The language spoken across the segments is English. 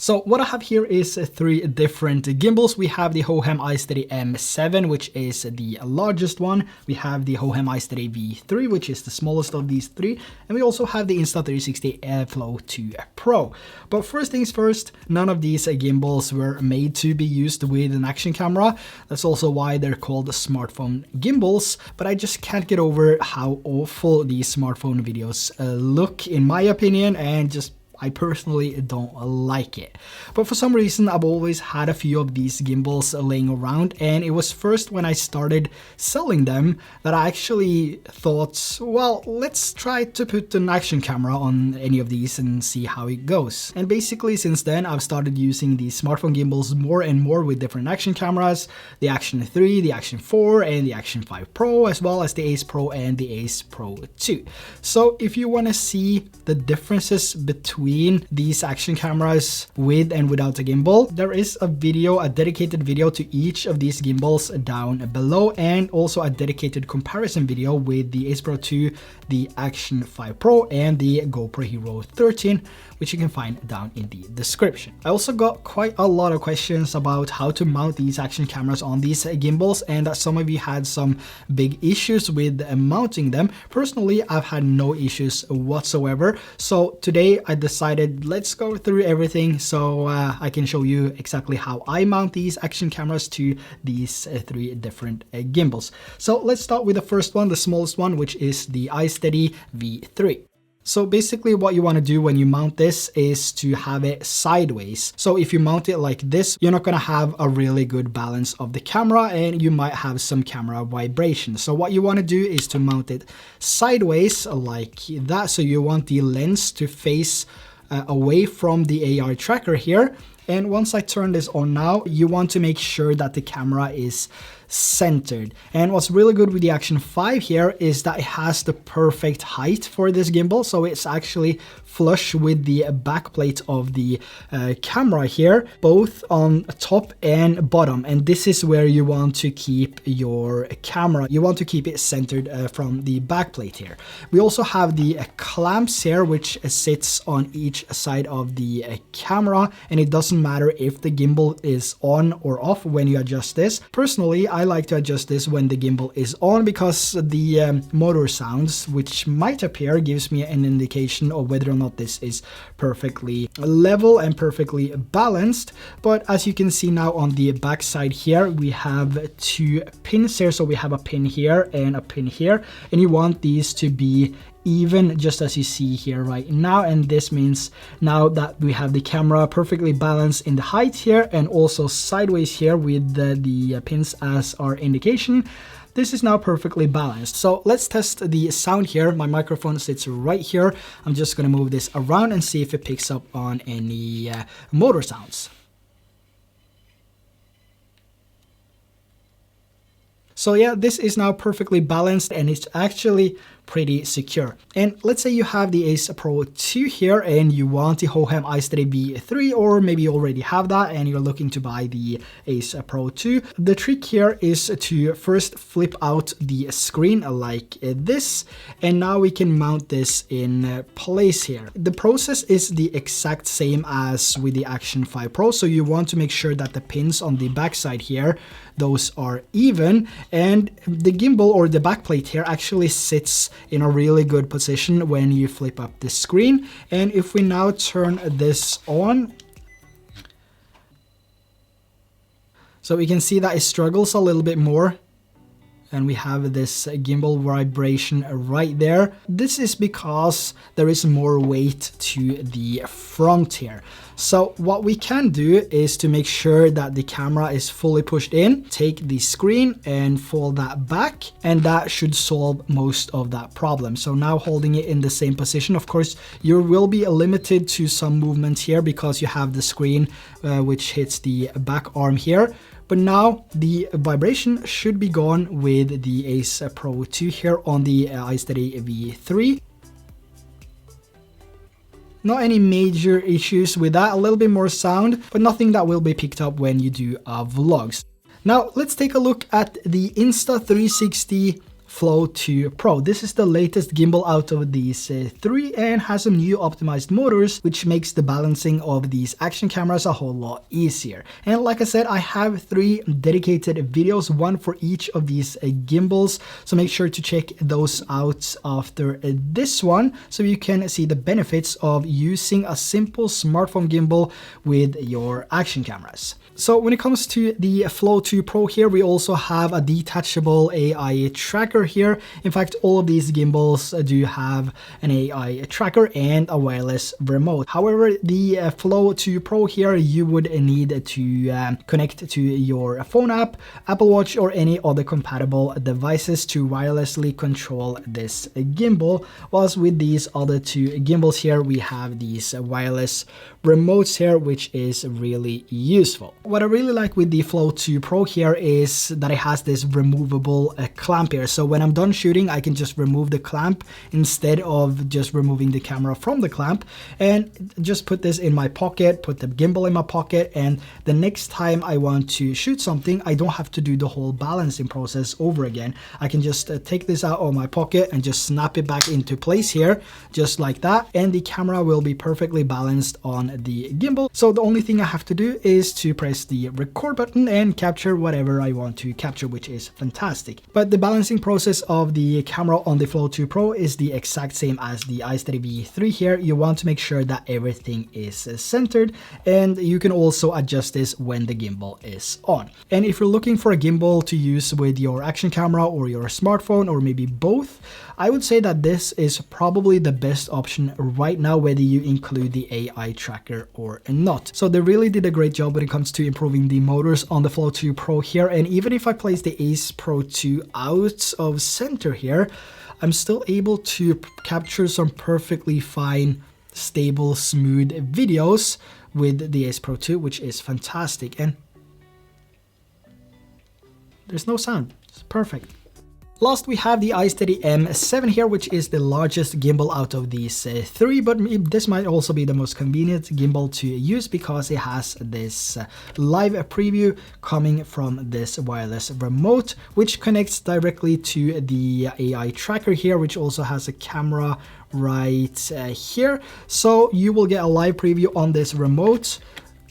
So what I have here is three different gimbals. We have the Hohem iSteady M7, which is the largest one. We have the Hohem iSteady V3, which is the smallest of these three. And we also have the Insta360 Airflow 2 Pro. But first things first, none of these gimbals were made to be used with an action camera. That's also why they're called smartphone gimbals. But I just can't get over how awful these smartphone videos look, in my opinion, and just I personally don't like it. But for some reason, I've always had a few of these gimbals laying around, and it was first when I started selling them that I actually thought, well, let's try to put an action camera on any of these and see how it goes. And basically since then, I've started using these smartphone gimbals more and more with different action cameras, the Action 3, the Action 4, and the Action 5 Pro, as well as the Ace Pro and the Ace Pro 2. So if you want to see the differences between these action cameras with and without a gimbal, there is a video, a dedicated video to each of these gimbals down below, and also a dedicated comparison video with the Ace Pro 2, the Action 5 Pro, and the GoPro Hero 13, which you can find down in the description. I also got quite a lot of questions about how to mount these action cameras on these gimbals, and that some of you had some big issues with mounting them. Personally, I've had no issues whatsoever. So today I decided let's go through everything so I can show you exactly how I mount these action cameras to these three different gimbals. So let's start with the first one, the smallest one, which is the iSteady V3. So basically what you want to do when you mount this is to have it sideways. So if you mount it like this, you're not going to have a really good balance of the camera, and you might have some camera vibration. So what you want to do is to mount it sideways like that. So you want the lens to face away from the AR tracker here. And once I turn this on now, you want to make sure that the camera is centered. And what's really good with the Action 5 here is that it has the perfect height for this gimbal. So it's actually flush with the back plate of the camera here, both on top and bottom. And this is where you want to keep your camera. You want to keep it centered from the back plate here. We also have the clamps here, which sits on each side of the camera, and it doesn't matter if the gimbal is on or off when you adjust this. Personally, I like to adjust this when the gimbal is on because the motor sounds, which might appear, gives me an indication of whether or not this is perfectly level and perfectly balanced. But as you can see now on the back side here, we have two pins here. So we have a pin here and a pin here, and you want these to be even, just as you see here right now. And this means now that we have the camera perfectly balanced in the height here and also sideways here with the pins as our indication, this is now perfectly balanced. So let's test the sound here. My microphone sits right here. I'm just going to move this around and see if it picks up on any motor sounds. So yeah, this is now perfectly balanced, and it's actually pretty secure. And let's say you have the Ace Pro 2 here and you want the Hohem iSteady V3, or maybe you already have that and you're looking to buy the Ace Pro 2. The trick here is to first flip out the screen like this, and now we can mount this in place here. The process is the exact same as with the Action 5 Pro, so you want to make sure that the pins on the back side here, those are even, and the gimbal or the back plate here actually sits in a really good position when you flip up the screen. And if we now turn this on, so we can see that it struggles a little bit more, and we have this gimbal vibration right there. This is because there is more weight to the front here. So what we can do is to make sure that the camera is fully pushed in, take the screen and fold that back, and that should solve most of that problem. So now holding it in the same position, of course, you will be limited to some movement here because you have the screen which hits the back arm here. But now the vibration should be gone with the Ace Pro 2 here on the iSteady V3. Not any major issues with that, a little bit more sound, but nothing that will be picked up when you do vlogs. Now let's take a look at the Insta360 Flow 2 Pro. This is the latest gimbal out of these three and has some new optimized motors, which makes the balancing of these action cameras a whole lot easier. And like I said, I have 3 dedicated videos, one for each of these gimbals, so make sure to check those out after this one so you can see the benefits of using a simple smartphone gimbal with your action cameras. So when it comes to the Flow 2 Pro here, we also have a detachable AI tracker here. In fact, all of these gimbals do have an AI tracker and a wireless remote. However, the Flow 2 Pro here, you would need to connect to your phone app, Apple Watch, or any other compatible devices to wirelessly control this gimbal. Whilst with these other 2 gimbals here, we have these wireless remotes here, which is really useful. What I really like with the Flow 2 Pro here is that it has this removable clamp here. So when I'm done shooting, I can just remove the clamp instead of just removing the camera from the clamp, and just put this in my pocket, put the gimbal in my pocket, and the next time I want to shoot something, I don't have to do the whole balancing process over again. I can just take this out of my pocket and just snap it back into place here, just like that, and the camera will be perfectly balanced on the gimbal. So the only thing I have to do is to press the record button and capture whatever I want to capture, which is fantastic. But the balancing process of the camera on the Flow 2 Pro is the exact same as the iSteady V3 here. You want to make sure that everything is centered, and you can also adjust this when the gimbal is on. And if you're looking for a gimbal to use with your action camera or your smartphone, or maybe both, I would say that this is probably the best option right now, whether you include the AI tracker or not. So they really did a great job when it comes to improving the motors on the Flow 2 Pro here. And even if I place the Ace Pro 2 out of center here, I'm still able to capture some perfectly fine, stable, smooth videos with the Ace Pro 2, which is fantastic. And there's no sound. It's perfect. Last, we have the iSteady M7 here, which is the largest gimbal out of these 3, but this might also be the most convenient gimbal to use because it has this live preview coming from this wireless remote, which connects directly to the AI tracker here, which also has a camera right here. So you will get a live preview on this remote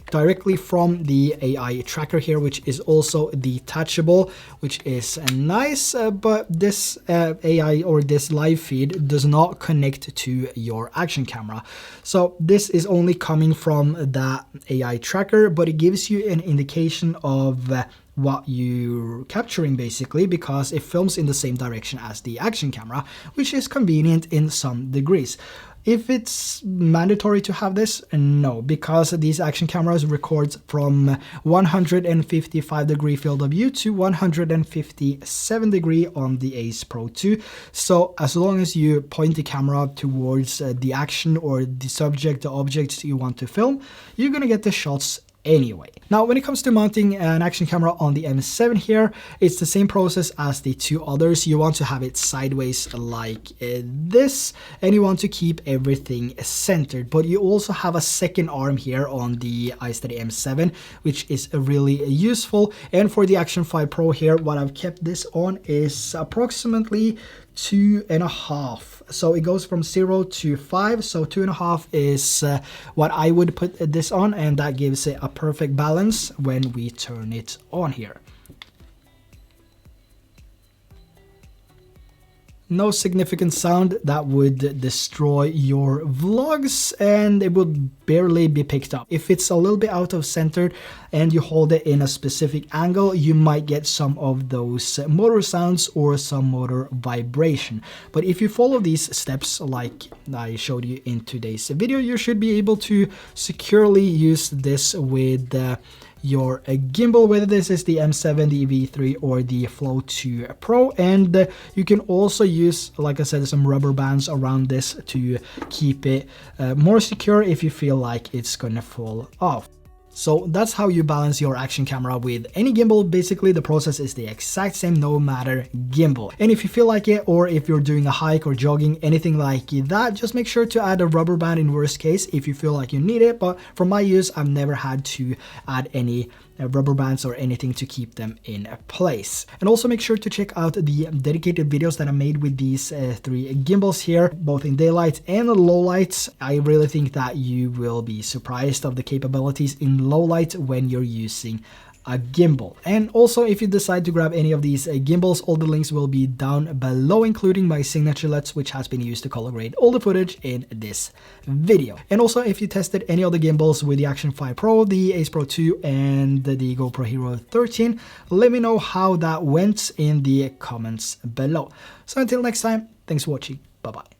directly from the AI tracker here, which is also detachable, which is nice, but this AI or this live feed does not connect to your action camera. So this is only coming from that AI tracker, but it gives you an indication of what you're capturing basically, because it films in the same direction as the action camera, which is convenient in some degrees. If it's mandatory to have this, no, because these action cameras record from 155-degree field of view to 157-degree on the Ace Pro 2. So as long as you point the camera towards the action or the subject, the objects you want to film, you're gonna get the shots anyway. Now, when it comes to mounting an action camera on the M7 here, it's the same process as the 2 others. You want to have it sideways like this, and you want to keep everything centered. But you also have a second arm here on the iSteady M7, which is really useful. And for the Action 5 Pro here, what I've kept this on is approximately 2.5. So it goes from 0 to 5. So 2.5 is what I would put this on, and that gives it a perfect balance when we turn it on here. No significant sound that would destroy your vlogs, and it would barely be picked up. If it's a little bit out of center and you hold it in a specific angle, you might get some of those motor sounds or some motor vibration. But if you follow these steps like I showed you in today's video, you should be able to securely use this with your gimbal, whether this is the M7, the V3, or the Flow 2 Pro. And you can also use, like I said, some rubber bands around this to keep it more secure if you feel like it's gonna fall off. So that's how you balance your action camera with any gimbal. Basically, the process is the exact same no matter gimbal. And if you feel like it, or if you're doing a hike or jogging, anything like that, just make sure to add a rubber band in worst case if you feel like you need it. But for my use, I've never had to add any rubber bands or anything to keep them in place. And also make sure to check out the dedicated videos that I made with these 3 gimbals here, both in daylight and low lights. I really think that you will be surprised of the capabilities in low light when you're using a gimbal. And also, if you decide to grab any of these gimbals, all the links will be down below, including my Signature LUTs, which has been used to color grade all the footage in this video. And also, if you tested any of the gimbals with the Action 5 Pro, the Ace Pro 2, and the GoPro Hero 13, let me know how that went in the comments below. So until next time, thanks for watching. Bye bye.